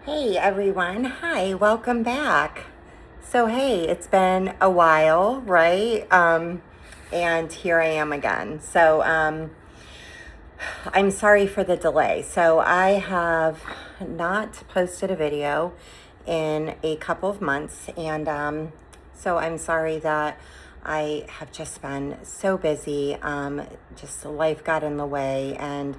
Hey everyone, hi, welcome back. So, hey, it's been a while, right? And here I am again. I'm sorry for the delay. So, I have not posted a video in a couple of months, and so I'm sorry that I have just been so busy. Just life got in the way, and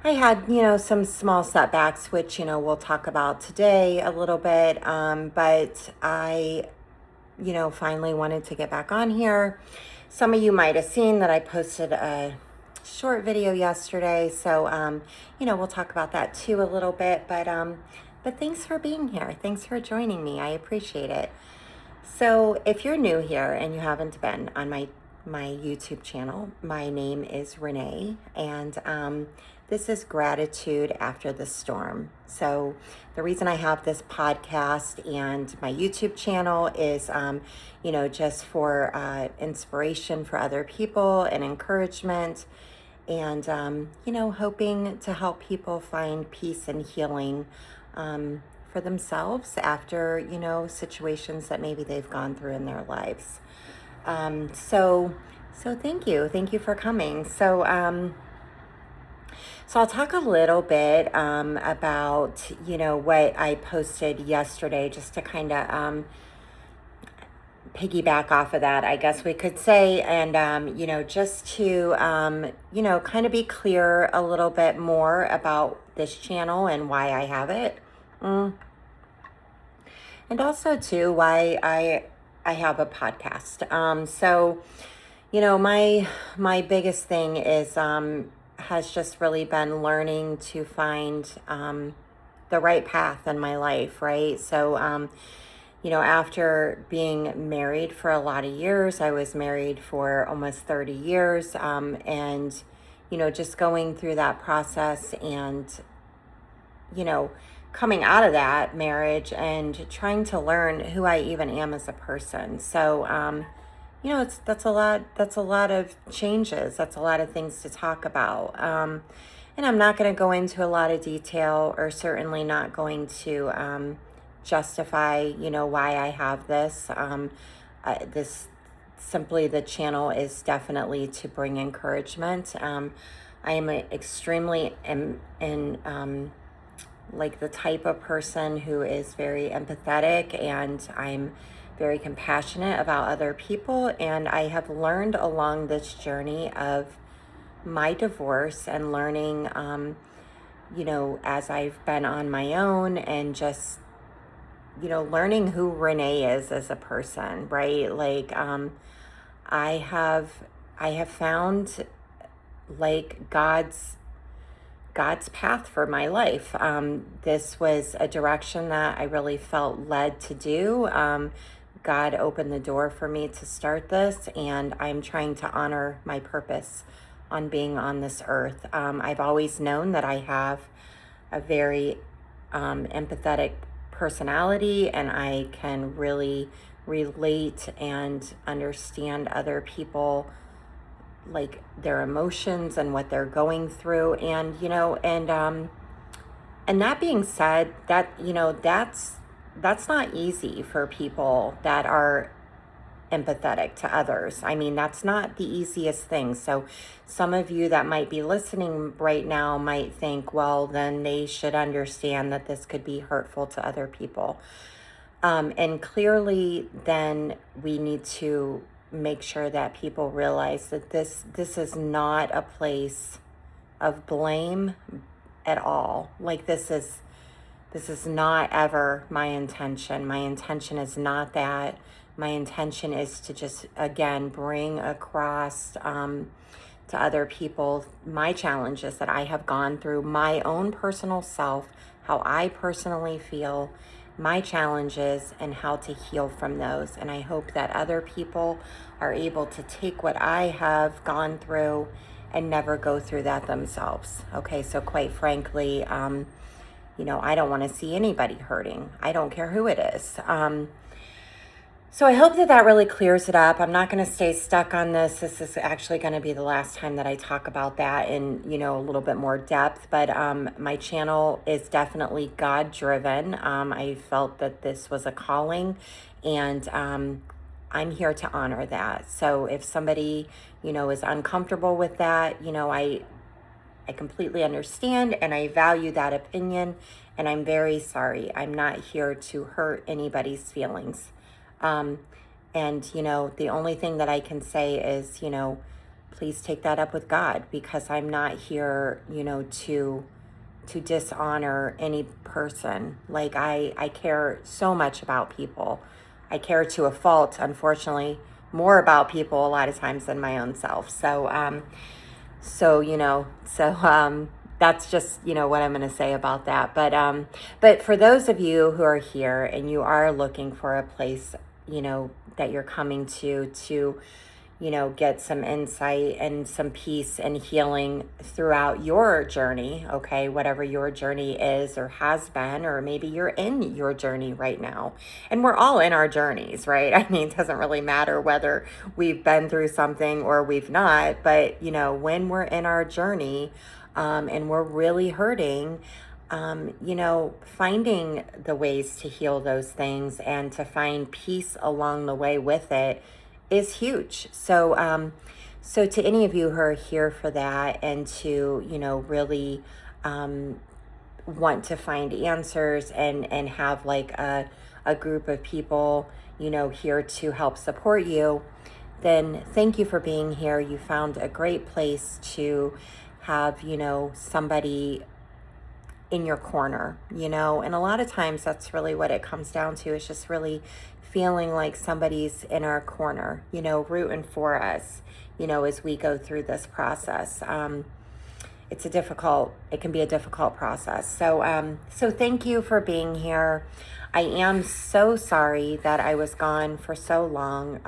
I had, some small setbacks, which, we'll talk about today a little bit. But I, finally wanted to get back on here. Some of you might have seen that I posted a short video yesterday. So, we'll talk about that too a little bit. But thanks for being here. Thanks for joining me. I appreciate it. So, if you're new here and you haven't been on my YouTube channel, my name is Renee, and this is Gratitude After the Storm. So, the reason I have this podcast and my YouTube channel is, just for inspiration for other people and encouragement, and hoping to help people find peace and healing. For themselves after, situations that maybe they've gone through in their lives. So thank you. Thank you for coming. So I'll talk a little bit about, what I posted yesterday just to kind of piggyback off of that, I guess we could say, and just to kind of be clear a little bit more about this channel and why I have it. And also too why I have a podcast. My biggest thing is has just really been learning to find the right path in my life, right? After being married for a lot of years, I was married for almost 30 years, and just going through that process and coming out of that marriage and trying to learn who I even am as a person. That's a lot of changes. That's a lot of things to talk about. And I'm not going to go into a lot of detail, or certainly not going to justify, why I have this. This simply, the channel is definitely to bring encouragement. I am extremely like the type of person who is very empathetic, and I'm very compassionate about other people. And I have learned along this journey of my divorce and learning, as I've been on my own, and just, learning who Renee is as a person, right? I have found like God's path for my life. This was a direction that I really felt led to do. God opened the door for me to start this, and I'm trying to honor my purpose on being on this earth. I've always known that I have a very empathetic personality, and I can really relate and understand other people, like their emotions and what they're going through. And that being said, that's not easy for people that are empathetic to others. I mean, that's not the easiest thing. So some of you that might be listening right now might think, well, then they should understand that this could be hurtful to other people. And clearly then we need to make sure that people realize that this is not a place of blame at all. Like this is not ever my intention. My intention is not that. My intention is to just, again, bring across to other people my challenges that I have gone through, my own personal self, how I personally feel, my challenges, and how to heal from those. And I hope that other people are able to take what I have gone through and never go through that themselves. Okay, so quite frankly, I don't want to see anybody hurting. I don't care who it is. So I hope that that really clears it up. I'm not going to stay stuck on this. This is actually going to be the last time that I talk about that in, a little bit more depth. But my channel is definitely God driven. I felt that this was a calling, and I'm here to honor that. So if somebody, is uncomfortable with that, I completely understand and I value that opinion. And I'm very sorry. I'm not here to hurt anybody's feelings. Um, and, the only thing that I can say is, please take that up with God, because I'm not here, to dishonor any person. Like I care so much about people. I care to a fault, unfortunately, more about people a lot of times than my own self. So that's just, what I'm going to say about that. But for those of you who are here and you are looking for a place, that you're coming to, get some insight and some peace and healing throughout your journey, okay, whatever your journey is or has been, or maybe you're in your journey right now. And we're all in our journeys, right? I mean, it doesn't really matter whether we've been through something or we've not, but, when we're in our journey, and we're really hurting, finding the ways to heal those things and to find peace along the way with it is huge. So to any of you who are here for that and to, really want to find answers and have like a group of people, here to help support you, then thank you for being here. You found a great place to have, somebody in your corner, and a lot of times that's really what it comes down to, is just really feeling like somebody's in our corner, rooting for us, as we go through this process. It can be a difficult process. So thank you for being here. I am so sorry that I was gone for so long.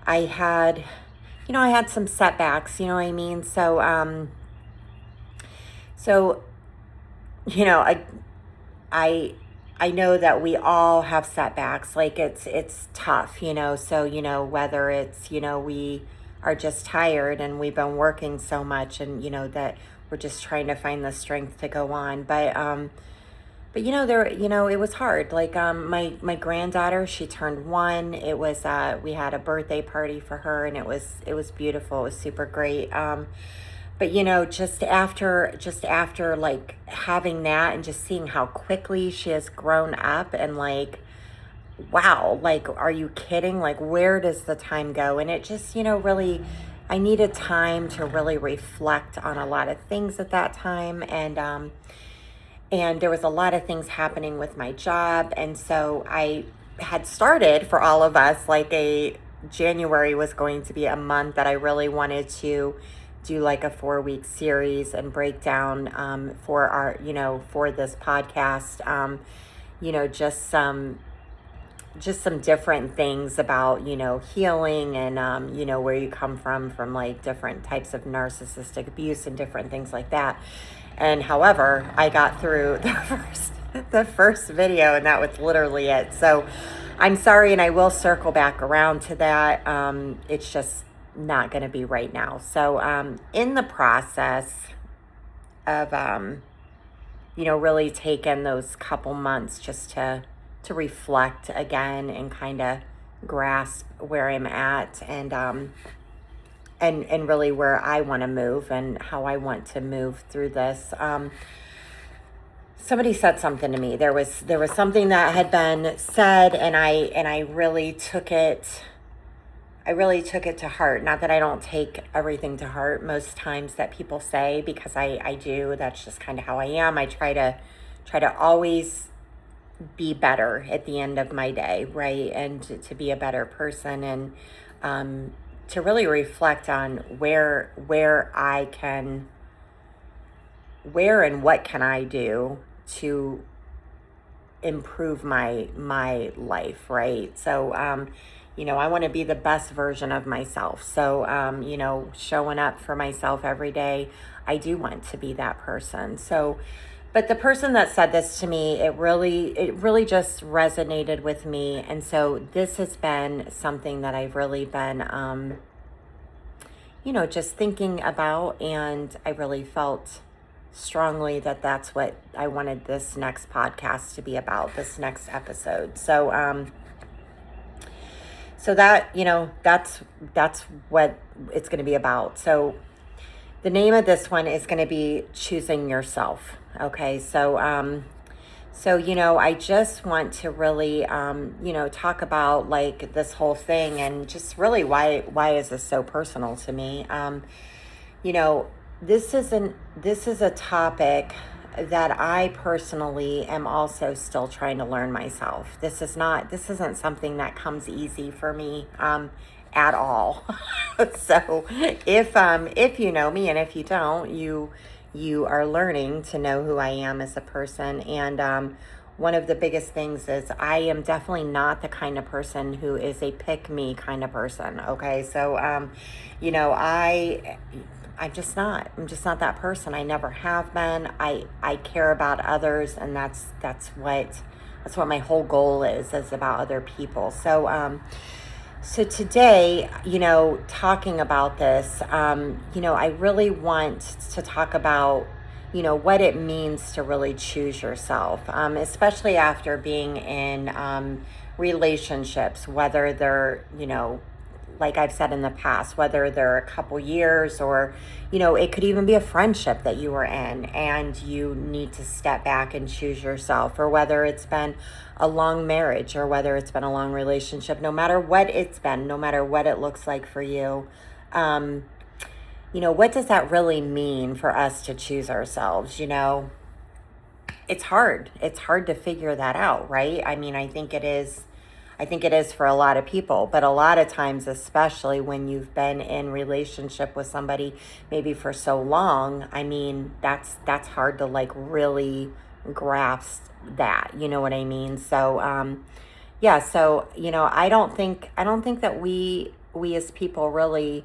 I had some setbacks, you know what I mean? So, I know that we all have setbacks. Like it's tough, so, whether it's, we are just tired and we've been working so much and, that we're just trying to find the strength to go on. But it was hard. Like, my granddaughter, she turned 1. It was, we had a birthday party for her and it was beautiful. It was super great. But just after like having that and just seeing how quickly she has grown up, and like, wow, like, are you kidding? Like, where does the time go? And it just, really, I needed time to really reflect on a lot of things at that time. And there was a lot of things happening with my job. And so I had started, for all of us, like January was going to be a month that I really wanted to do like a 4-week series and break down for our, for this podcast, just some different things about, healing and, where you come from like different types of narcissistic abuse and different things like that. And however, I got through the first video, and that was literally it. So I'm sorry, and I will circle back around to that. It's just not going to be right now. So in the process of, really taking those couple months just to reflect again and kind of grasp where I'm at, and really where I want to move and how I want to move through this. Somebody said something to me. There was something that had been said, and I really took it. I really took it to heart. Not that I don't take everything to heart most times that people say, because I do. That's just kind of how I am. I try to always be better at the end of my day, right? And to be a better person, and to really reflect on where and what can I do to improve my life, right? So I want to be the best version of myself. So showing up for myself every day, I do want to be that person. So But the person that said this to me, it really just resonated with me. And so this has been something that I've really been, just thinking about. And I really felt strongly that that's what I wanted this next podcast to be about, this next episode. So that, that's what it's going to be about. So the name of this one is going to be Choosing Yourself. Okay. So I just want to really, talk about like this whole thing, and just really why is this so personal to me? You know, this is a topic that I personally am also still trying to learn myself. This isn't something that comes easy for me, at all. So if you know me, and if you don't, you are learning to know who I am as a person. And one of the biggest things is I am definitely not the kind of person who is a pick me kind of person. Okay. So, I'm just not. I'm just not that person. I never have been. I care about others, and that's what my whole goal is about other people. So today, talking about this, I really want to talk about, what it means to really choose yourself, especially after being in relationships, whether they're, like I've said in the past, whether they're a couple years, or, it could even be a friendship that you were in and you need to step back and choose yourself, or whether it's been a long marriage, or whether it's been a long relationship. No matter what it's been, no matter what it looks like for you, what does that really mean for us to choose ourselves? It's hard. It's hard to figure that out, right? I mean, I think it is for a lot of people, but a lot of times, especially when you've been in relationship with somebody maybe for so long, I mean, that's hard to like really grasp that, you know what I mean? So, yeah, so, I don't think that we as people really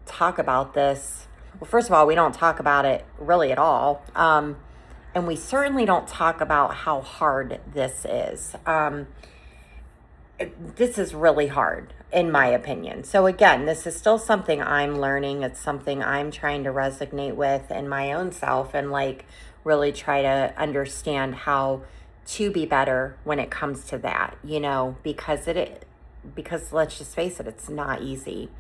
talk about this. Well, first of all, we don't talk about it really at all. And we certainly don't talk about how hard this is. This is really hard, in my opinion. So again, this is still something I'm learning. It's something I'm trying to resonate with in my own self, and like really try to understand how to be better when it comes to that, because let's just face it, it's not easy.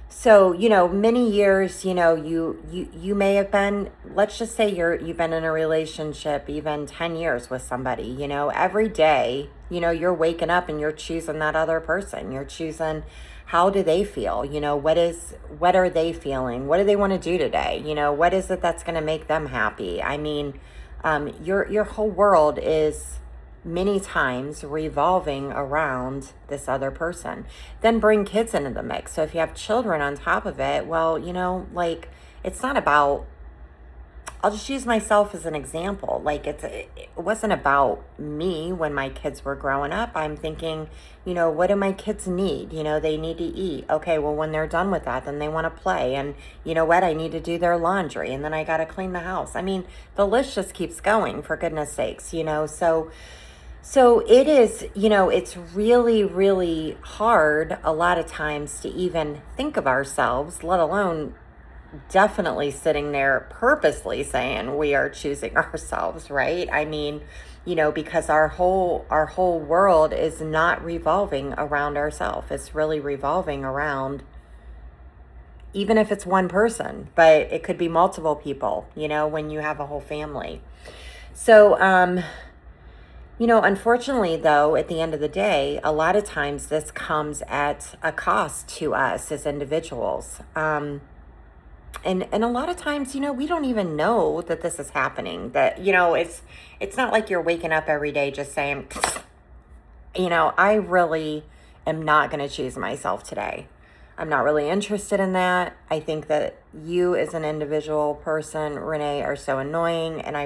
So, many years, you may have been, let's just say you've been in a relationship even 10 years with somebody, every day, you're waking up and you're choosing that other person. You're choosing, how do they feel? What are they feeling? What do they want to do today? What is it that's going to make them happy? I mean, your whole world is many times revolving around this other person. Then bring kids into the mix. So if you have children on top of it, well, like, it's not about, I'll just use myself as an example. Like, it wasn't about me when my kids were growing up. I'm thinking, what do my kids need? They need to eat. Okay, well, when they're done with that, then they want to play. And you know what? I need to do their laundry, and then I got to clean the house. I mean, the list just keeps going, for goodness sakes, So it is, it's really, really hard a lot of times to even think of ourselves, let alone definitely sitting there purposely saying we are choosing ourselves, right? I mean, because our whole world is not revolving around ourselves. It's really revolving around, even if it's one person, but it could be multiple people, when you have a whole family. So, unfortunately, though, at the end of the day, a lot of times this comes at a cost to us as individuals. And a lot of times, we don't even know that this is happening. That, it's not like you're waking up every day just saying, I really am not going to choose myself today. I'm not really interested in that. I think that you as an individual person, Renee, are so annoying, and I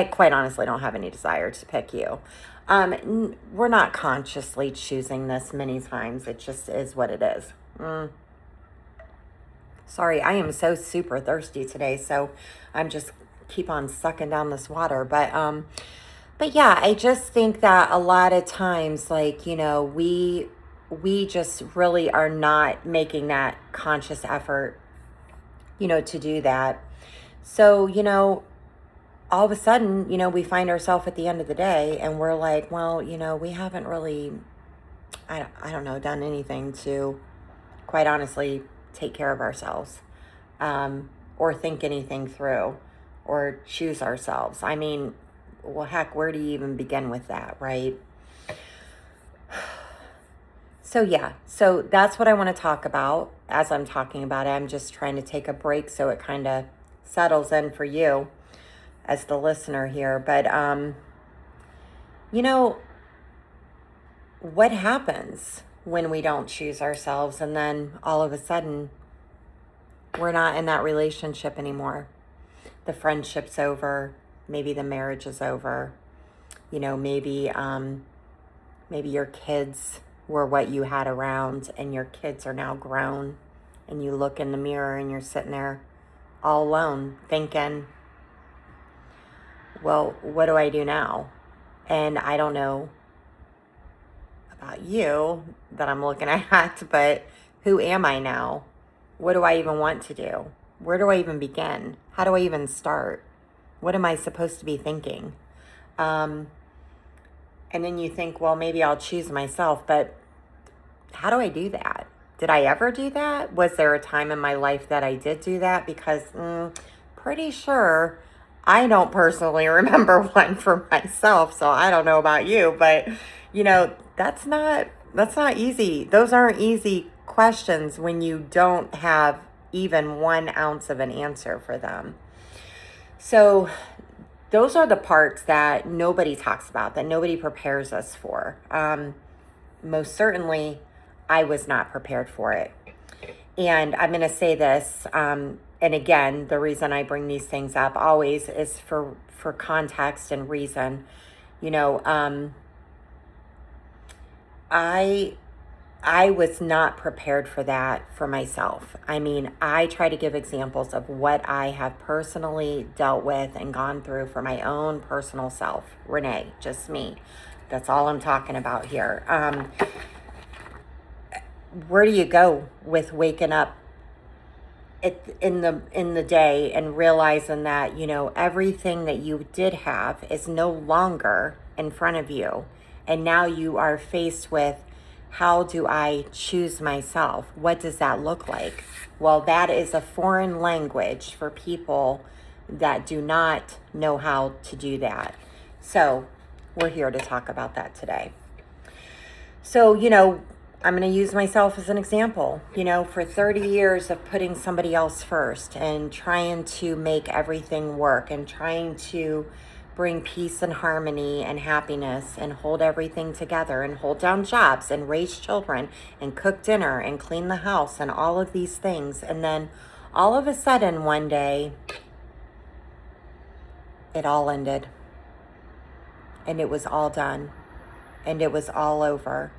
quite honestly don't have any desire to pick you. We're not consciously choosing this many times. It just is what it is. Sorry, I am so super thirsty today, so I'm just keep on sucking down this water. But yeah, I just think that a lot of times, like, we just really are not making that conscious effort, to do that. So, all of a sudden, we find ourselves at the end of the day and we're like, well, we haven't really, I don't know, done anything to, quite honestly, take care of ourselves, or think anything through, or choose ourselves. I mean, well, heck, where do you even begin with that, right? So yeah, so that's what I want to talk about. As I'm talking about it, I'm just trying to take a break so it kind of settles in for you as the listener here. But, what happens when we don't choose ourselves and then all of a sudden we're not in that relationship anymore? The friendship's over. Maybe the marriage is over. Maybe your kids were what you had around and your kids are now grown, and you look in the mirror and you're sitting there all alone thinking, well, what do I do now? And I don't know about you that I'm looking at, but who am I now? What do I even want to do? Where do I even begin? How do I even start? What am I supposed to be thinking? And then you think, well, maybe I'll choose myself, but how do I do that? Did I ever do that? Was there a time in my life that I did do that? Because pretty sure I don't personally remember one for myself, so I don't know about you, but that's not easy. Those aren't easy questions when you don't have even 1 ounce of an answer for them. So those are the parts that nobody talks about, that nobody prepares us for. Most certainly, I was not prepared for it. And I'm going to say this, and again, the reason I bring these things up always is for context and reason. I was not prepared for that for myself. I mean, I try to give examples of what I have personally dealt with and gone through for my own personal self. Renee, just me. That's all I'm talking about here. Where do you go with waking up in the day and realizing that, everything that you did have is no longer in front of you. And now you are faced with, how do I choose myself? What does that look like? Well, that is a foreign language for people that do not know how to do that. So we're here to talk about that today. So, I'm going to use myself as an example. For 30 years of putting somebody else first and trying to make everything work and trying to bring peace and harmony and happiness and hold everything together and hold down jobs and raise children and cook dinner and clean the house and all of these things. And then all of a sudden one day, it all ended and it was all done and it was all over.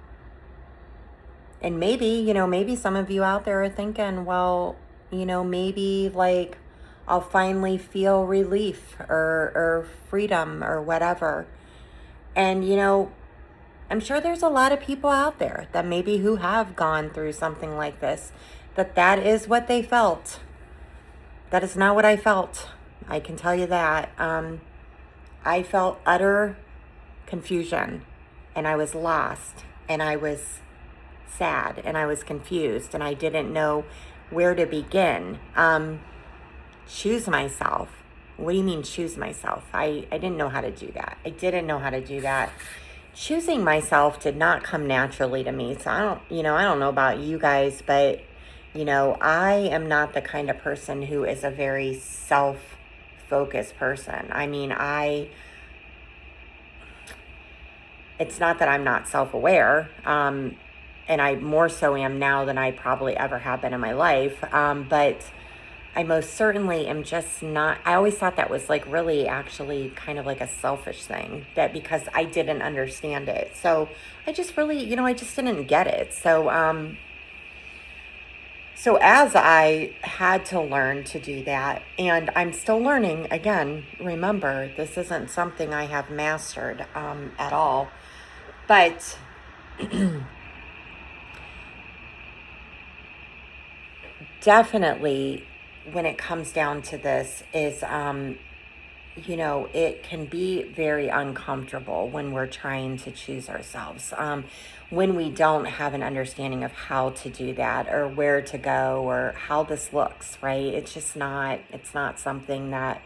And maybe some of you out there are thinking, well, maybe like I'll finally feel relief or freedom or whatever. And, I'm sure there's a lot of people out there that maybe who have gone through something like this, that is what they felt. That is not what I felt. I can tell you that. I felt utter confusion, and I was lost, and I was sad, and I was confused, and I didn't know where to begin. Choose myself. What do you mean choose myself? I didn't know how to do that. I didn't know how to do that. Choosing myself did not come naturally to me. So I don't know about you guys, but I am not the kind of person who is a very self-focused person. I mean, it's not that I'm not self-aware, and I more so am now than I probably ever have been in my life, but I most certainly am just not. I always thought that was like really actually kind of like a selfish thing, that because I didn't understand it. So I just really, I just didn't get it. So So as I had to learn to do that, and I'm still learning, again, remember, this isn't something I have mastered at all, but definitely when it comes down to this is, it can be very uncomfortable when we're trying to choose ourselves. When we don't have an understanding of how to do that or where to go or how this looks, right? It's not something that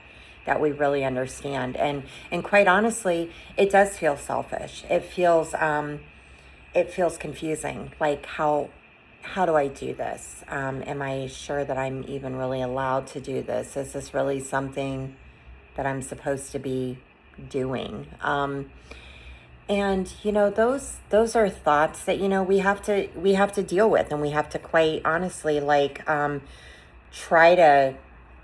we really understand. And quite honestly, it does feel selfish. It feels confusing. Like how do I do this? Am I sure that I'm even really allowed to do this? Is this really something that I'm supposed to be doing? And those are thoughts that we have to deal with, and we have to quite honestly try to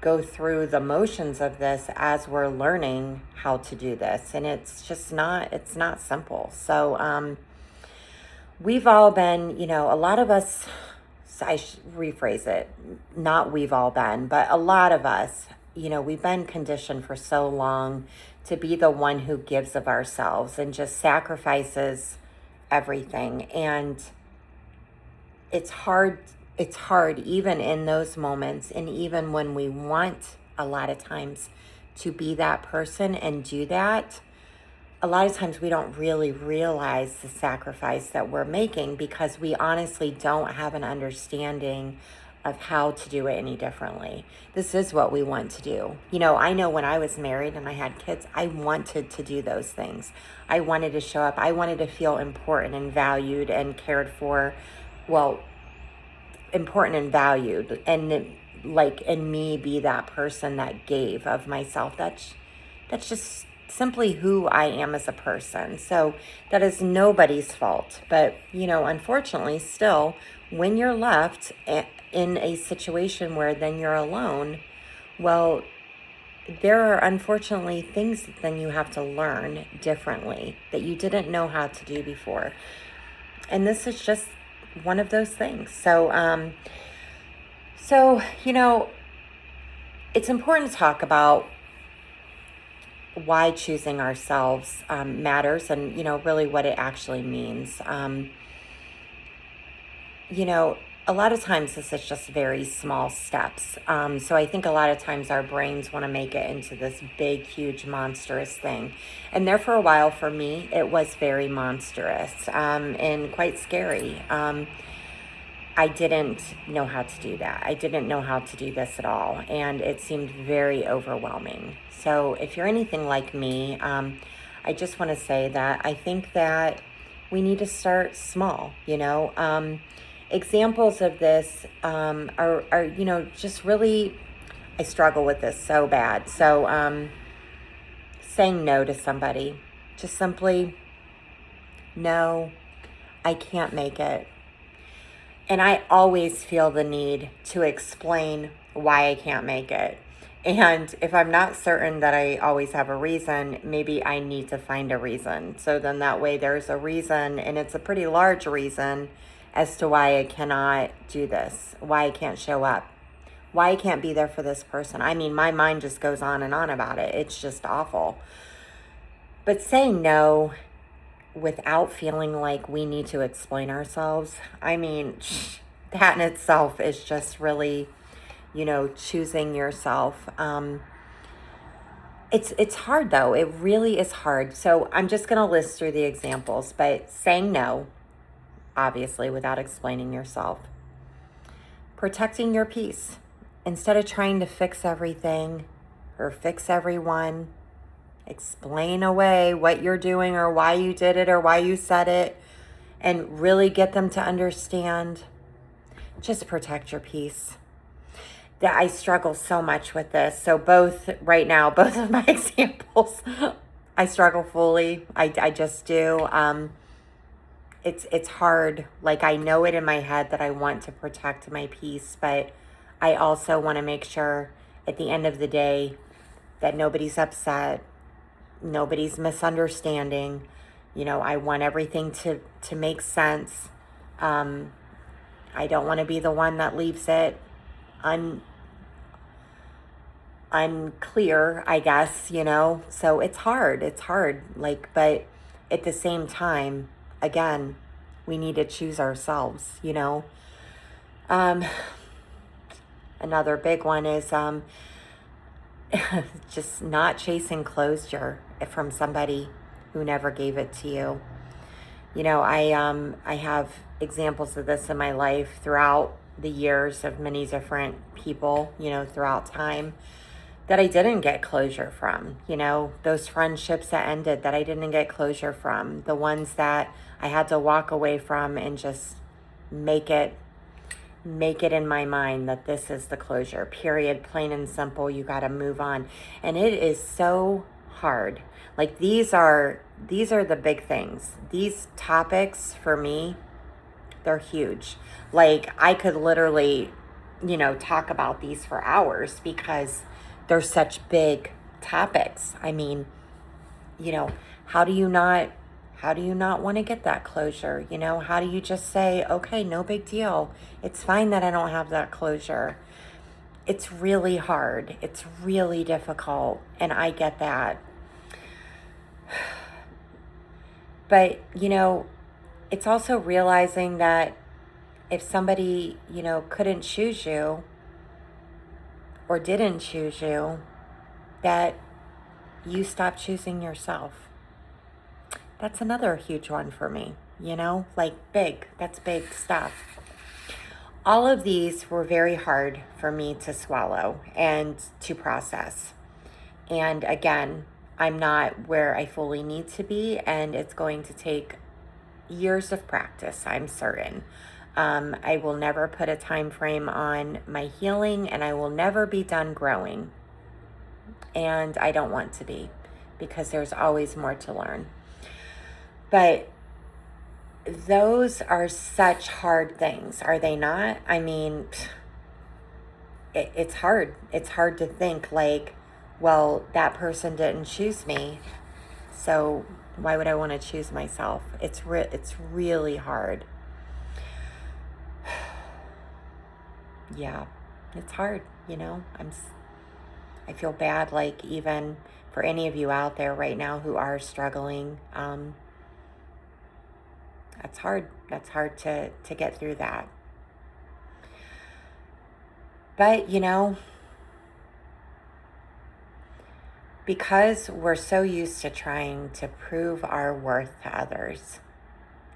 go through the motions of this as we're learning how to do this, and it's not simple. So we've all been, a lot of us, I should rephrase it, not we've all been, but a lot of us, we've been conditioned for so long to be the one who gives of ourselves and just sacrifices everything. And it's hard, even in those moments, and even when we want a lot of times to be that person and do that, a lot of times we don't really realize the sacrifice that we're making because we honestly don't have an understanding of how to do it any differently. This is what we want to do. I know when I was married and I had kids, I wanted to do those things. I wanted to show up. I wanted to feel important and valued and cared for. Well, important and valued, and me be that person that gave of myself. That's just simply who I am as a person. So that is nobody's fault. But, unfortunately, still, when you're left in a situation where then you're alone, well, there are unfortunately things that then you have to learn differently that you didn't know how to do before. And this is just one of those things. So, it's important to talk about why choosing ourselves matters, and really what it actually means. A lot of times this is just very small steps. So I think a lot of times our brains want to make it into this big, huge, monstrous thing. And there for a while for me, it was very monstrous and quite scary. I didn't know how to do that. I didn't know how to do this at all. And it seemed very overwhelming. So if you're anything like me, I just want to say that I think that we need to start small, Examples of this are just really, I struggle with this so bad. So saying no to somebody, just simply, no, I can't make it. And I always feel the need to explain why I can't make it. And if I'm not certain that I always have a reason, maybe I need to find a reason. So then that way there's a reason, and it's a pretty large reason as to why I cannot do this, why I can't show up, why I can't be there for this person. I mean, my mind just goes on and on about it. It's just awful. But saying no without feeling like we need to explain ourselves, I mean, that in itself is just really, choosing yourself. It's hard though. It really is hard. So I'm just going to list through the examples, but saying no, obviously, without explaining yourself. Protecting your peace. Instead of trying to fix everything or fix everyone, explain away what you're doing or why you did it or why you said it, and really get them to understand. Just protect your peace. That I struggle so much with this. So both of my examples, I struggle fully. I just do. It's hard. Like, I know it in my head that I want to protect my peace, but I also want to make sure at the end of the day that nobody's upset, nobody's misunderstanding. I want everything to make sense. I don't want to be the one that leaves it unclear, I guess, So it's hard. It's hard. But at the same time, again, we need to choose ourselves. Um, Another big one is just not chasing closure from somebody who never gave it to you. I have examples of this in my life throughout the years of many different people, throughout time that I didn't get closure from, those friendships that ended that I didn't get closure from, the ones that I had to walk away from and just make it in my mind that this is the closure, period, plain and simple. You got to move on. And it is so hard. Like these are the big things. These topics for me, they're huge. Like I could literally, talk about these for hours because they're such big topics. I mean, how do you not want to get that closure? How do you just say, okay, no big deal. It's fine that I don't have that closure. It's really hard. It's really difficult. And I get that. But, it's also realizing that if somebody, couldn't choose you or didn't choose you, that you stop choosing yourself. That's another huge one for me, that's big stuff. All of these were very hard for me to swallow and to process. And again, I'm not where I fully need to be, and it's going to take years of practice, I'm certain. I will never put a time frame on my healing, and I will never be done growing. And I don't want to be, because there's always more to learn. But those are such hard things, are they not? I mean, it's hard. It's hard to think like, well, that person didn't choose me, so why would I want to choose myself? It's really hard. Yeah, it's hard, I feel bad, like even for any of you out there right now who are struggling. That's hard. That's hard to get through that. But, because we're so used to trying to prove our worth to others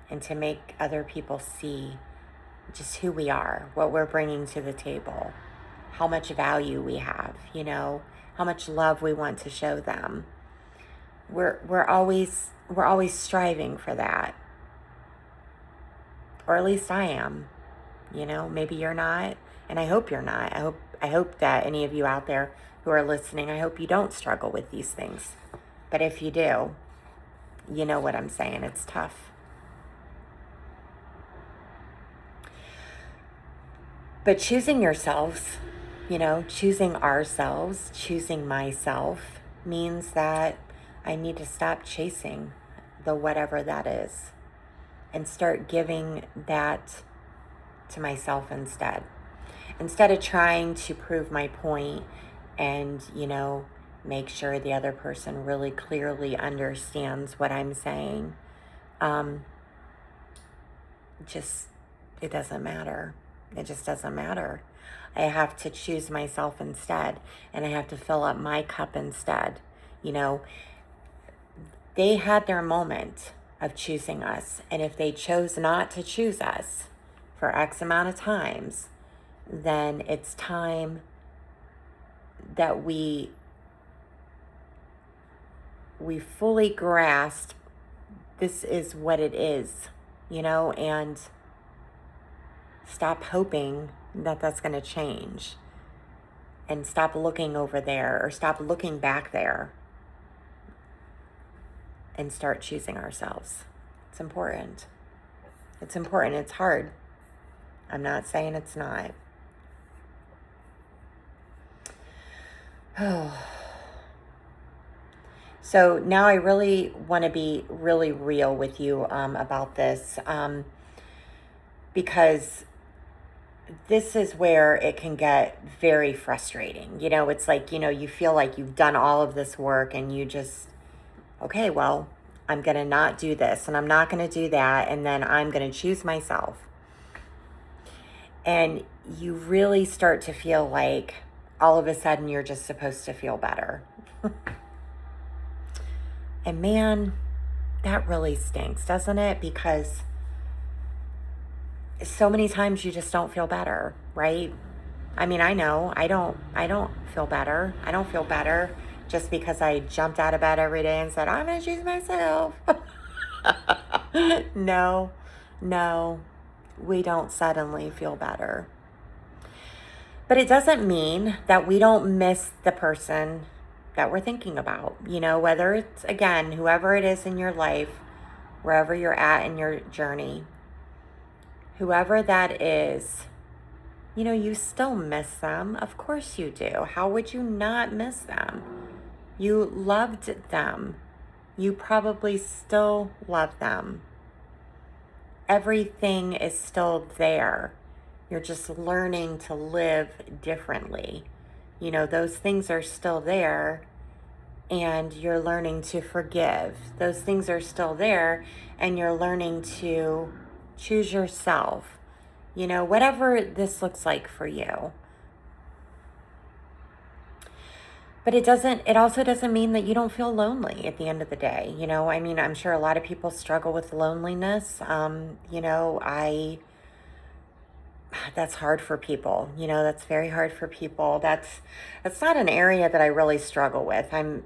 and to make other people see just who we are, what we're bringing to the table, how much value we have, how much love we want to show them. We're always striving for that. Or at least I am. Maybe you're not, and I hope you're not. I hope that any of you out there who are listening, I hope you don't struggle with these things. But if you do, you know what I'm saying. It's tough. But choosing yourselves, choosing ourselves, choosing myself means that I need to stop chasing the whatever that is and start giving that to myself instead. Instead of trying to prove my point and, make sure the other person really clearly understands what I'm saying, it doesn't matter. It just doesn't matter. I have to choose myself instead, and I have to fill up my cup instead. They had their moment of choosing us, and if they chose not to choose us for X amount of times, then it's time that we fully grasp this is what it is, and stop hoping that that's going to change, and stop looking over there or stop looking back there, and start choosing ourselves. It's important. It's important. It's hard. I'm not saying it's not. So now I really want to be really real with you about this, because this is where it can get very frustrating. It's like, you feel like you've done all of this work and you just, okay, well, I'm going to not do this and I'm not going to do that. And then I'm going to choose myself. And you really start to feel like all of a sudden you're just supposed to feel better. And man, that really stinks, doesn't it? Because so many times you just don't feel better, right? I mean, I know I don't feel better. I don't feel better just because I jumped out of bed every day and said, I'm going to choose myself. No, no, we don't suddenly feel better. But it doesn't mean that we don't miss the person that we're thinking about. Whether it's, again, whoever it is in your life, wherever you're at in your journey, whoever that is, you still miss them. Of course you do. How would you not miss them? You loved them. You probably still love them. Everything is still there. You're just learning to live differently. Those things are still there, and you're learning to forgive. Those things are still there, and you're learning to choose yourself. Whatever this looks like for you. But it also doesn't mean that you don't feel lonely at the end of the day. I mean, I'm sure a lot of people struggle with loneliness. That's hard for people. That's very hard for people. That's not an area that I really struggle with. I'm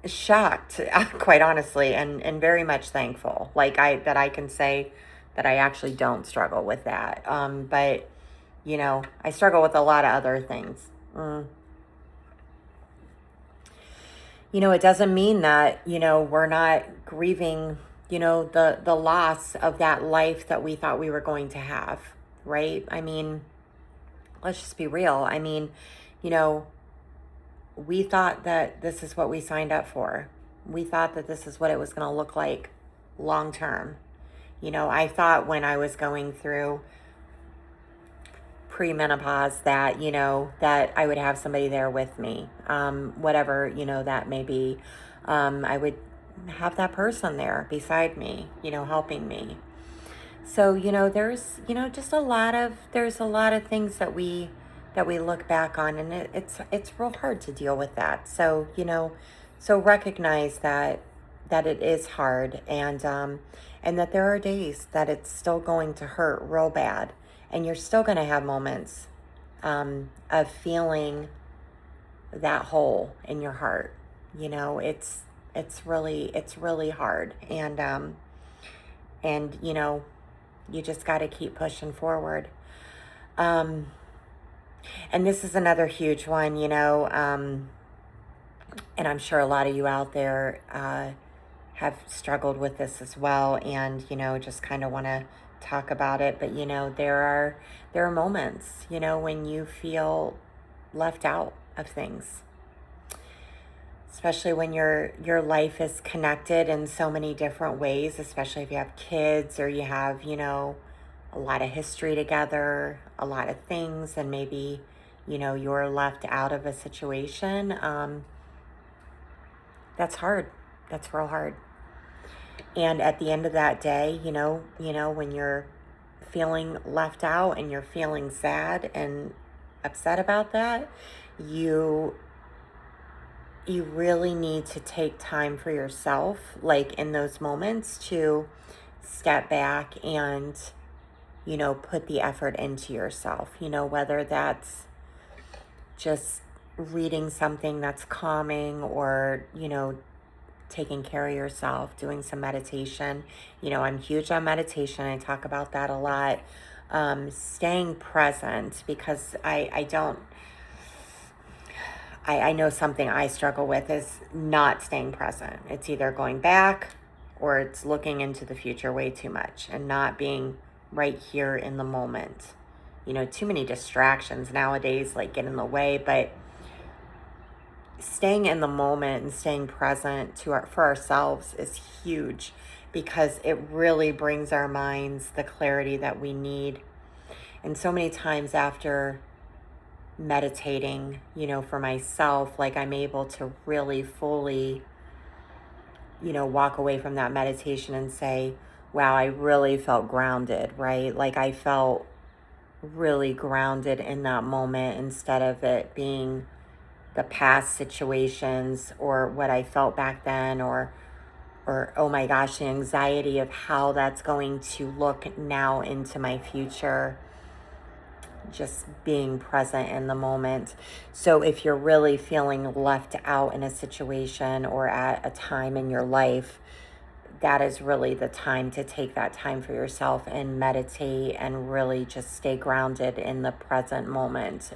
shocked, quite honestly, and very much thankful. That I can say that I actually don't struggle with that. But I struggle with a lot of other things. It doesn't mean that, we're not grieving, the loss of that life that we thought we were going to have, right? I mean, let's just be real. I mean, we thought that this is what we signed up for. We thought that this is what it was going to look like long term. I thought when I was going through premenopause that, that I would have somebody there with me, whatever, that may be. I would have that person there beside me, helping me. So, there's, just there's a lot of things that we look back on, and it's real hard to deal with that. So, so recognize that it is hard, and that there are days that it's still going to hurt real bad. And you're still going to have moments of feeling that hole in your heart. It's really hard, and you just got to keep pushing forward. And this is another huge one, and I'm sure a lot of you out there have struggled with this as well, and just kind of want to talk about it. But there are moments when you feel left out of things, especially when your life is connected in so many different ways, especially if you have kids or you have a lot of history together, a lot of things, and maybe you're left out of a situation. That's hard. That's real hard. And at the end of that day, when you're feeling left out and you're feeling sad and upset about that, you really need to take time for yourself, like in those moments, to step back and, put the effort into yourself, whether that's just reading something that's calming, or, taking care of yourself, doing some meditation. I'm huge on meditation. I talk about that a lot. Staying present, because I know something I struggle with is not staying present. It's either going back or it's looking into the future way too much and not being right here in the moment. Too many distractions nowadays get in the way, but staying in the moment and staying present for ourselves is huge, because it really brings our minds the clarity that we need. And so many times after meditating, for myself, like I'm able to really fully, walk away from that meditation and say, wow, I really felt grounded, right? Like I felt really grounded in that moment instead of it being the past situations or what I felt back then, or oh my gosh, the anxiety of how that's going to look now into my future. Just being present in the moment. So if you're really feeling left out in a situation or at a time in your life, that is really the time to take that time for yourself and meditate and really just stay grounded in the present moment,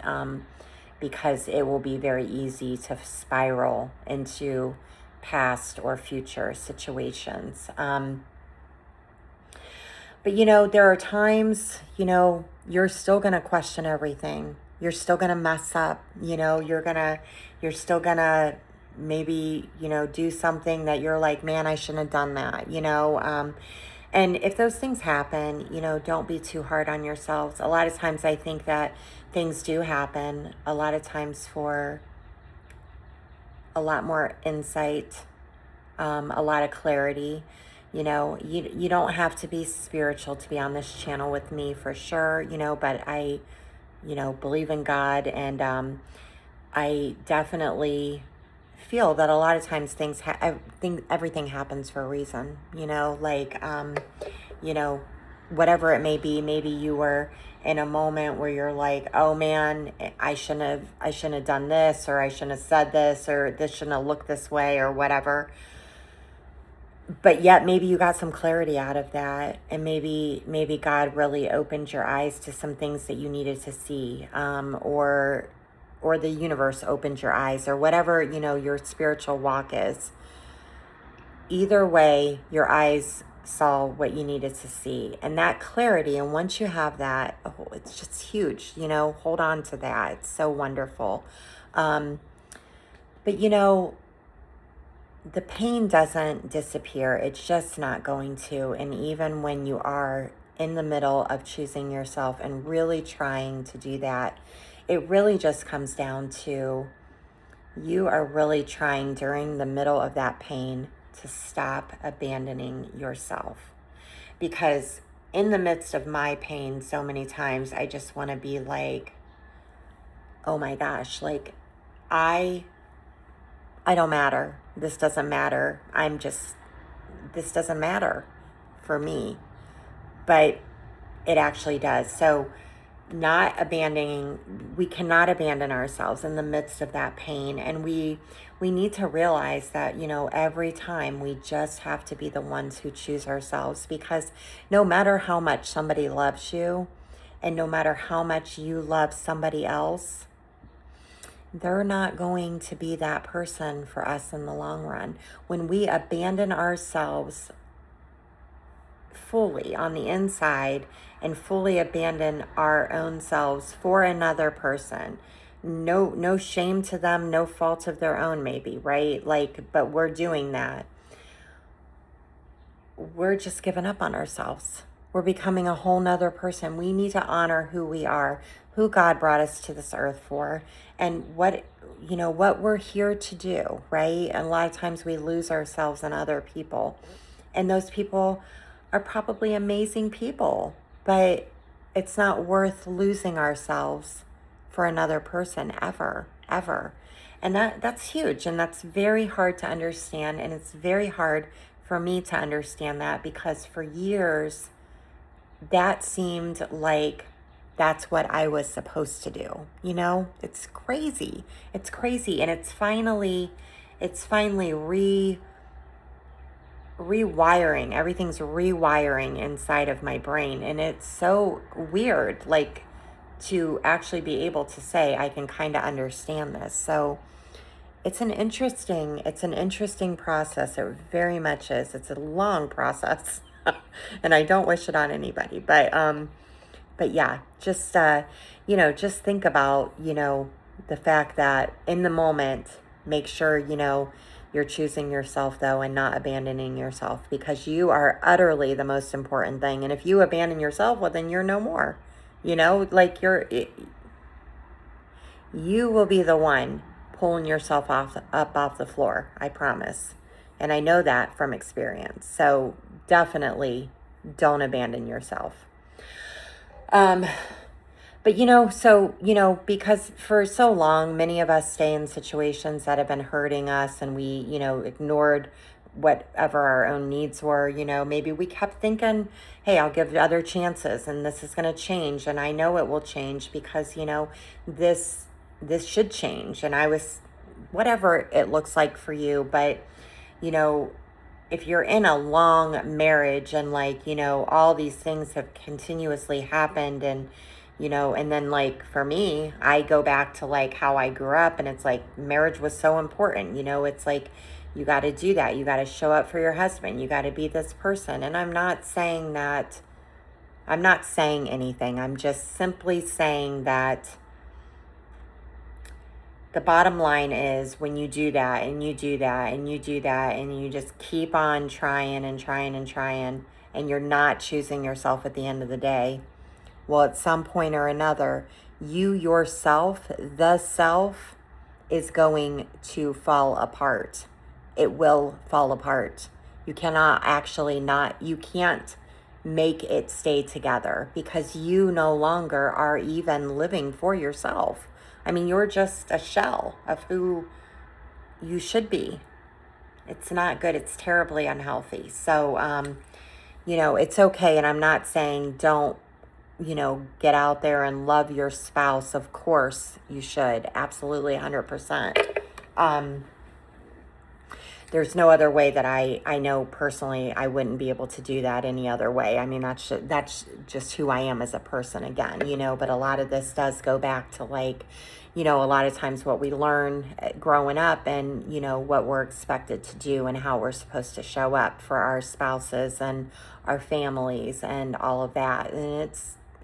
because it will be very easy to spiral into past or future situations. But there are times, you're still going to question everything. You're still going to mess up. You're still going to maybe, do something that you're like, man, I shouldn't have done that. And if those things happen, don't be too hard on yourselves. A lot of times I think that things do happen a lot of times for a lot more insight, a lot of clarity. You don't have to be spiritual to be on this channel with me for sure, but I, believe in God, and I definitely feel that a lot of times I think everything happens for a reason, like, whatever it may be. Maybe you were in a moment where you're like, oh man, I shouldn't have done this, or I shouldn't have said this, or this shouldn't have looked this way, or whatever. But yet maybe you got some clarity out of that, and maybe God really opened your eyes to some things that you needed to see, or the universe opened your eyes, or whatever, your spiritual walk is. Either way, your eyes saw what you needed to see, and that clarity, and once you have that, oh, it's just huge. Hold on to that. It's so wonderful. But the pain doesn't disappear. It's just not going to. And even when you are in the middle of choosing yourself and really trying to do that, it really just comes down to you are really trying during the middle of that pain to stop abandoning yourself. Because in the midst of my pain, so many times I just want to be like, oh my gosh, like I don't matter. This doesn't matter. This doesn't matter for me. But it actually does. So we cannot abandon ourselves in the midst of that pain. And we need to realize that, every time we just have to be the ones who choose ourselves, because no matter how much somebody loves you, and no matter how much you love somebody else, they're not going to be that person for us in the long run. When we abandon ourselves fully on the inside and fully abandon our own selves for another person, no shame to them, no fault of their own maybe, right? Like, but we're doing that. We're just giving up on ourselves. We're becoming a whole nother person. We need to honor who we are, who God brought us to this earth for, and what we're here to do, right? And a lot of times we lose ourselves in other people, and those people are probably amazing people, but it's not worth losing ourselves for another person ever. And that's huge, and that's very hard to understand, and it's very hard for me to understand that, because for years that seemed like that's what I was supposed to do. It's crazy. It's crazy. And it's finally rewiring. Everything's rewiring inside of my brain. And it's so weird, like, to actually be able to say, I can kind of understand this. So it's an interesting process. It very much is. It's a long process. And I don't wish it on anybody, but yeah, just just think about, the fact that in the moment, make sure, you're choosing yourself though, and not abandoning yourself, because you are utterly the most important thing. And if you abandon yourself, well, then you're no more. You know, like you will be the one pulling yourself up off the floor, I promise. And I know that from experience. So definitely don't abandon yourself. But because for so long, many of us stay in situations that have been hurting us, and we, ignored whatever our own needs were. Maybe we kept thinking, hey, I'll give other chances and this is going to change. And I know it will change because, this, this should change. And whatever it looks like for you. But, you know, if you're in a long marriage and all these things have continuously happened, and then for me, I go back to how I grew up, and it's like marriage was so important. It's like you got to do that. You got to show up for your husband. You got to be this person. And I'm not saying anything. I'm just simply saying that the bottom line is when you do that and you do that and you do that and you just keep on trying and trying and trying, and you're not choosing yourself at the end of the day, well, at some point or another, you yourself, the self, is going to fall apart. It will fall apart. You can't make it stay together because you no longer are even living for yourself. I mean, you're just a shell of who you should be. It's not good. It's terribly unhealthy. So, it's okay. And I'm not saying don't, get out there and love your spouse. Of course you should. Absolutely 100%. There's no other way that I know personally I wouldn't be able to do that any other way. I mean, that's just who I am as a person again, but a lot of this does go back to a lot of times what we learn growing up and, what we're expected to do and how we're supposed to show up for our spouses and our families and all of that. And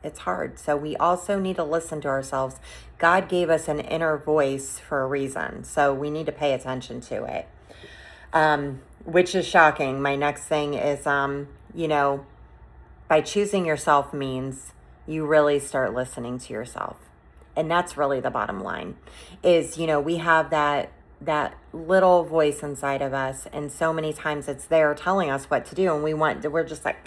it's hard. So we also need to listen to ourselves. God gave us an inner voice for a reason. So we need to pay attention to it. Which is shocking. My next thing is, by choosing yourself means you really start listening to yourself. And that's really the bottom line is, we have that little voice inside of us. And so many times it's there telling us what to do. And we're just like,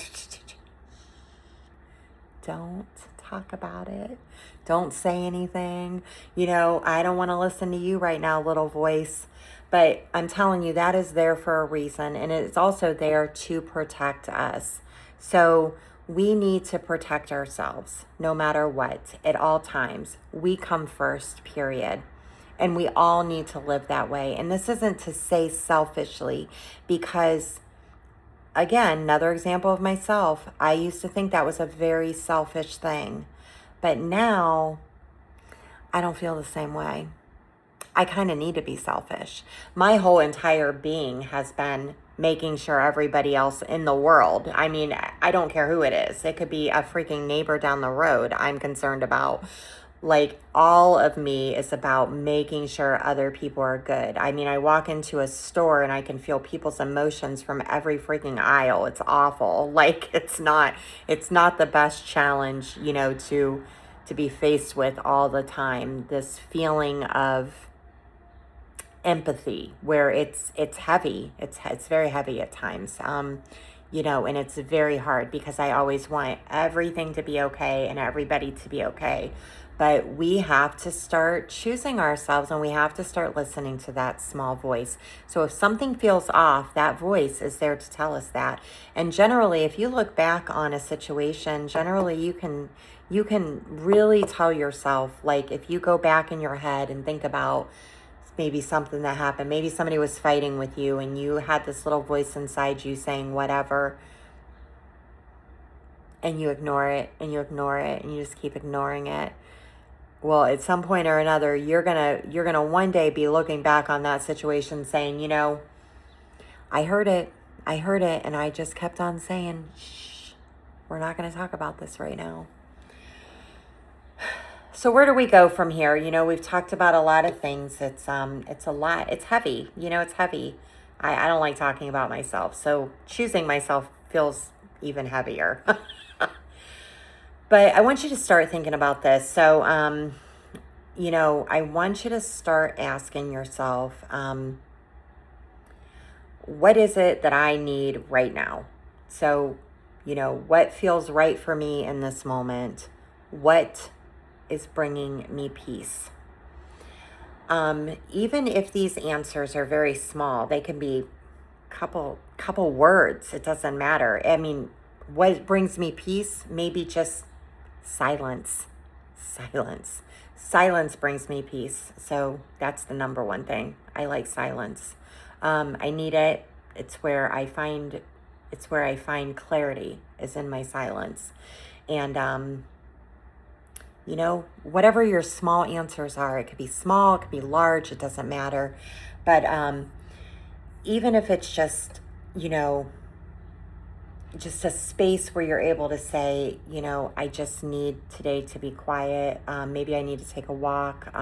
don't talk about it. Don't say anything. I don't want to listen to you right now, little voice. But I'm telling you, that is there for a reason. And it's also there to protect us. So we need to protect ourselves no matter what, at all times. We come first, period. And we all need to live that way. And this isn't to say selfishly, because again, another example of myself, I used to think that was a very selfish thing. But now I don't feel the same way. I kind of need to be selfish. My whole entire being has been making sure everybody else in the world, I mean, I don't care who it is. It could be a freaking neighbor down the road I'm concerned about. All of me is about making sure other people are good. I mean, I walk into a store and I can feel people's emotions from every freaking aisle. It's awful. It's not the best challenge, to be faced with all the time. This feeling of empathy where it's heavy. It's very heavy at times. And it's very hard because I always want everything to be okay and everybody to be okay. But we have to start choosing ourselves, and we have to start listening to that small voice. So if something feels off, that voice is there to tell us that. And generally, if you look back on a situation, generally you can really tell yourself, if you go back in your head and think about maybe something that happened, maybe somebody was fighting with you and you had this little voice inside you saying whatever, and you ignore it and you ignore it and you just keep ignoring it. Well, at some point or another, you're gonna one day be looking back on that situation saying, I heard it, and I just kept on saying, shh, we're not gonna talk about this right now. So where do we go from here? We've talked about a lot of things. It's a lot. It's heavy. It's heavy. I don't like talking about myself. So choosing myself feels even heavier. But I want you to start thinking about this. So, I want you to start asking yourself, what is it that I need right now? So, what feels right for me in this moment? What is bringing me peace? Even if these answers are very small, they can be couple words. It doesn't matter. I mean, what brings me peace? Maybe just silence. Silence. Silence brings me peace. So that's the number one thing. I like silence. I need it. It's where I find clarity is in my silence. And whatever your small answers are, it could be small, it could be large, it doesn't matter. But even if it's just, just a space where you're able to say, I just need today to be quiet. Maybe I need to take a walk.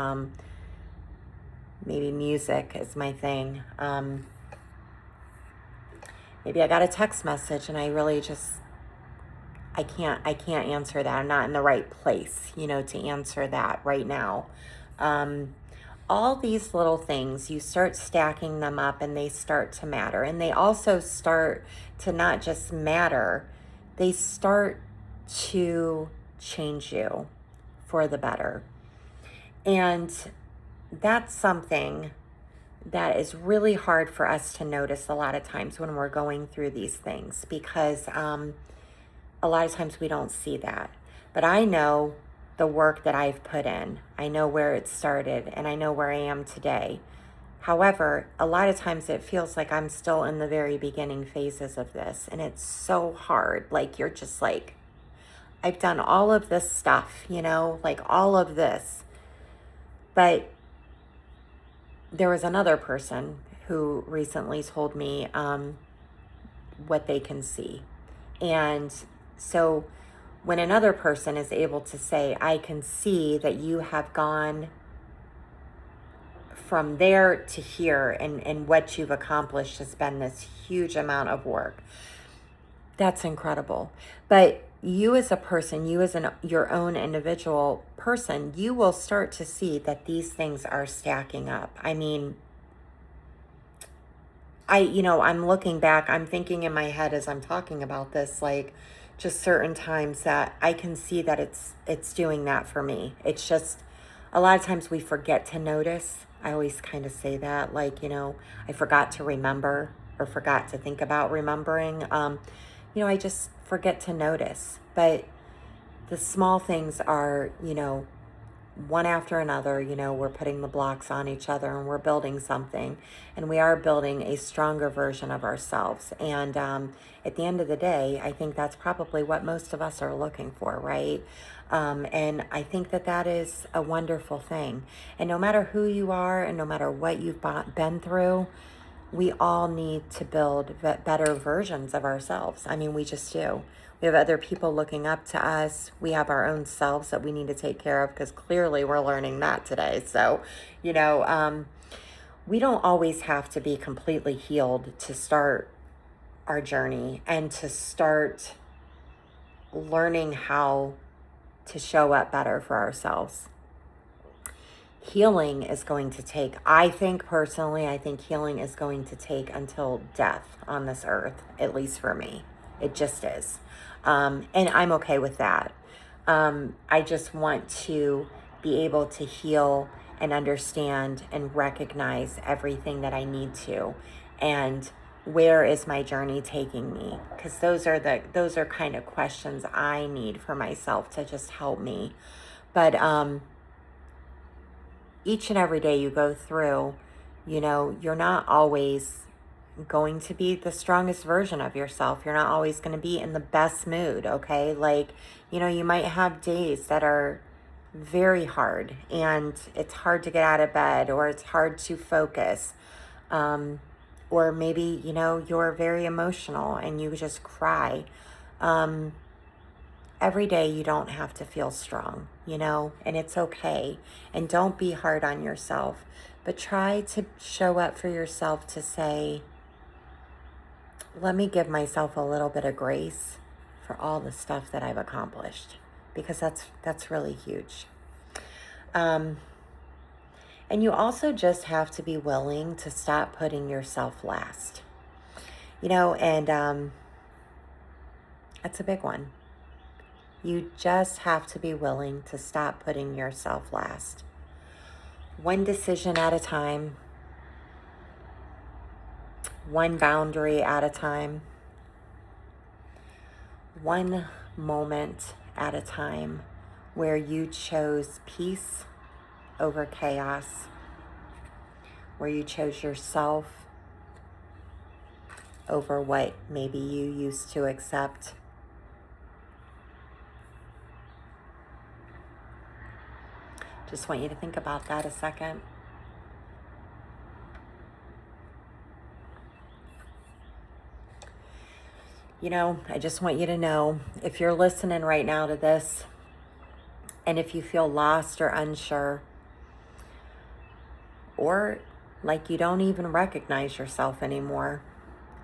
Maybe music is my thing. Maybe I got a text message and I really just, I can't answer that. I'm not in the right place, to answer that right now. All these little things, you start stacking them up and they start to matter. And they also start to not just matter, they start to change you for the better. And that's something that is really hard for us to notice a lot of times when we're going through these things, because a lot of times we don't see that. But I know the work that I've put in. I know where it started and I know where I am today. However, a lot of times it feels like I'm still in the very beginning phases of this, and it's so hard. Like, you're just like, I've done all of this stuff, like all of this. But there was another person who recently told me what they can see. And so when another person is able to say, I can see that you have gone from there to here, and what you've accomplished has been this huge amount of work. That's incredible. But you as a person, you as your own individual person, you will start to see that these things are stacking up. I mean, I'm looking back, I'm thinking in my head as I'm talking about this, like, just certain times that I can see that it's doing that for me. It's just a lot of times we forget to notice. I always kind of say that, like, I forgot to remember or forgot to think about remembering. I just forget to notice. But the small things are, one after another, we're putting the blocks on each other and we're building something, and we are building a stronger version of ourselves. And at the end of the day, I think that's probably what most of us are looking for, right? And I think that is a wonderful thing. And no matter who you are and no matter what you've been through, we all need to build better versions of ourselves. I mean, we just do. We have other people looking up to us. We have our own selves that we need to take care of, because clearly we're learning that today. So, we don't always have to be completely healed to start our journey and to start learning how to show up better for ourselves. Healing is going to take, I think healing is going to take until death on this earth, at least for me. It just is. And I'm okay with that. I just want to be able to heal and understand and recognize everything that I need to. And where is my journey taking me? Because those are kind of questions I need for myself to just help me. But each and every day you go through, you're not always going to be the strongest version of yourself. You're not always going to be in the best mood, okay? Like, you might have days that are very hard and it's hard to get out of bed, or it's hard to focus. Or maybe, you're very emotional and you just cry. Every day you don't have to feel strong, and it's okay. And don't be hard on yourself, but try to show up for yourself to say, let me give myself a little bit of grace for all the stuff that I've accomplished, because that's really huge. And you also just have to be willing to stop putting yourself last. And that's a big one. You just have to be willing to stop putting yourself last. One decision at a time, one boundary at a time, one moment at a time where you chose peace over chaos, where you chose yourself over what maybe you used to accept. Just want you to think about that a second. I just want you to know, if you're listening right now to this, and if you feel lost or unsure, or like you don't even recognize yourself anymore,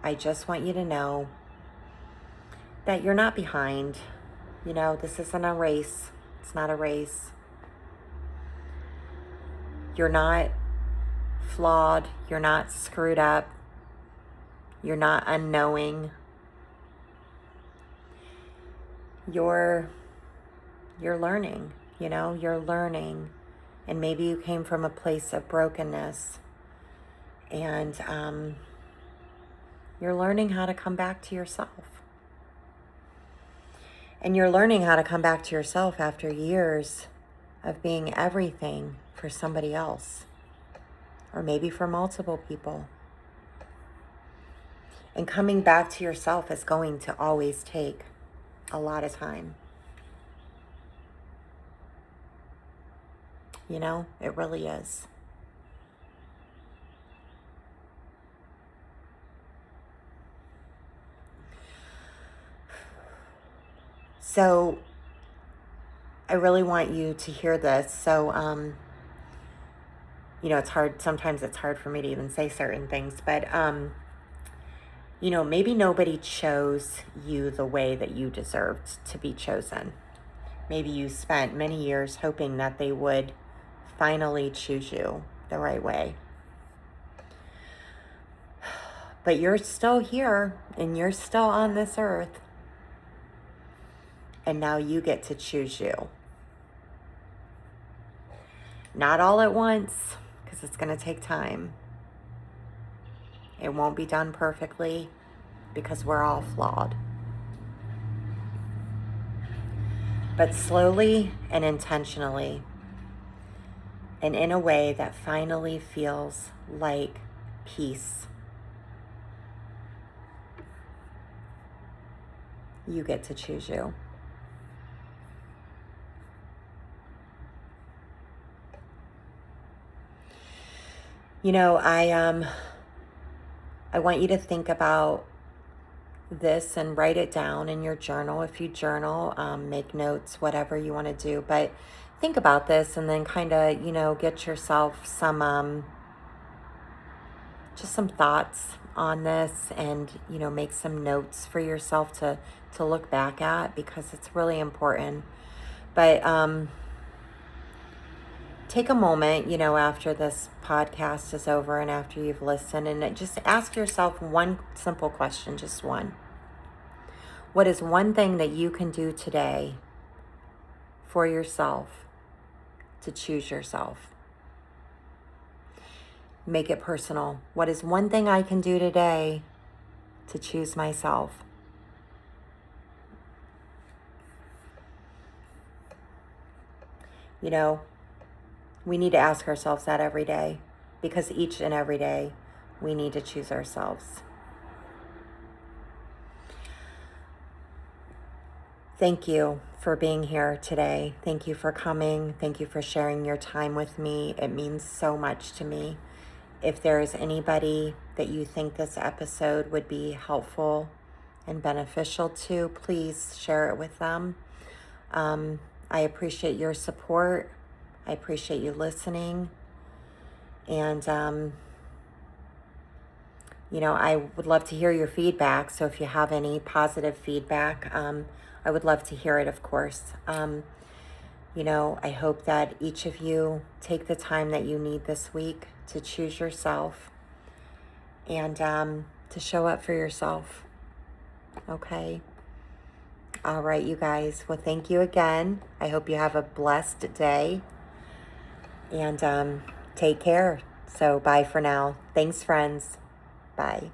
I just want you to know that you're not behind. This isn't a race. It's not a race. You're not flawed. You're not screwed up. You're not unknowing. You're learning, you're learning. And maybe you came from a place of brokenness, and you're learning how to come back to yourself. And you're learning how to come back to yourself after years of being everything for somebody else, or maybe for multiple people. And coming back to yourself is going to always take a lot of time. It really is. So I really want you to hear this. So, it's hard. Sometimes it's hard for me to even say certain things, but, maybe nobody chose you the way that you deserved to be chosen. Maybe you spent many years hoping that they would finally choose you the right way. But you're still here, and you're still on this earth. And now you get to choose you. Not all at once, because it's going to take time. It won't be done perfectly, because we're all flawed. But slowly and intentionally, and in a way that finally feels like peace, you get to choose you. I want you to think about this and write it down in your journal. If you journal, make notes, whatever you want to do. But think about this, and then kind of, get yourself some, just some thoughts on this, and, make some notes for yourself to look back at, because it's really important. But take a moment, after this podcast is over and after you've listened, and just ask yourself one simple question, just one. What is one thing that you can do today for yourself to choose yourself? Make it personal. What is one thing I can do today to choose myself? We need to ask ourselves that every day, because each and every day we need to choose ourselves. Thank you for being here today. Thank you for coming. Thank you for sharing your time with me. It means so much to me. If there is anybody that you think this episode would be helpful and beneficial to, please share it with them. I appreciate your support. I appreciate you listening. And, you know, I would love to hear your feedback. So if you have any positive feedback, I would love to hear it, of course. You know, I hope that each of you take the time that you need this week to choose yourself and to show up for yourself. Okay. All right, you guys. Well, thank you again. I hope you have a blessed day. And take care. So bye for now. Thanks, friends. Bye.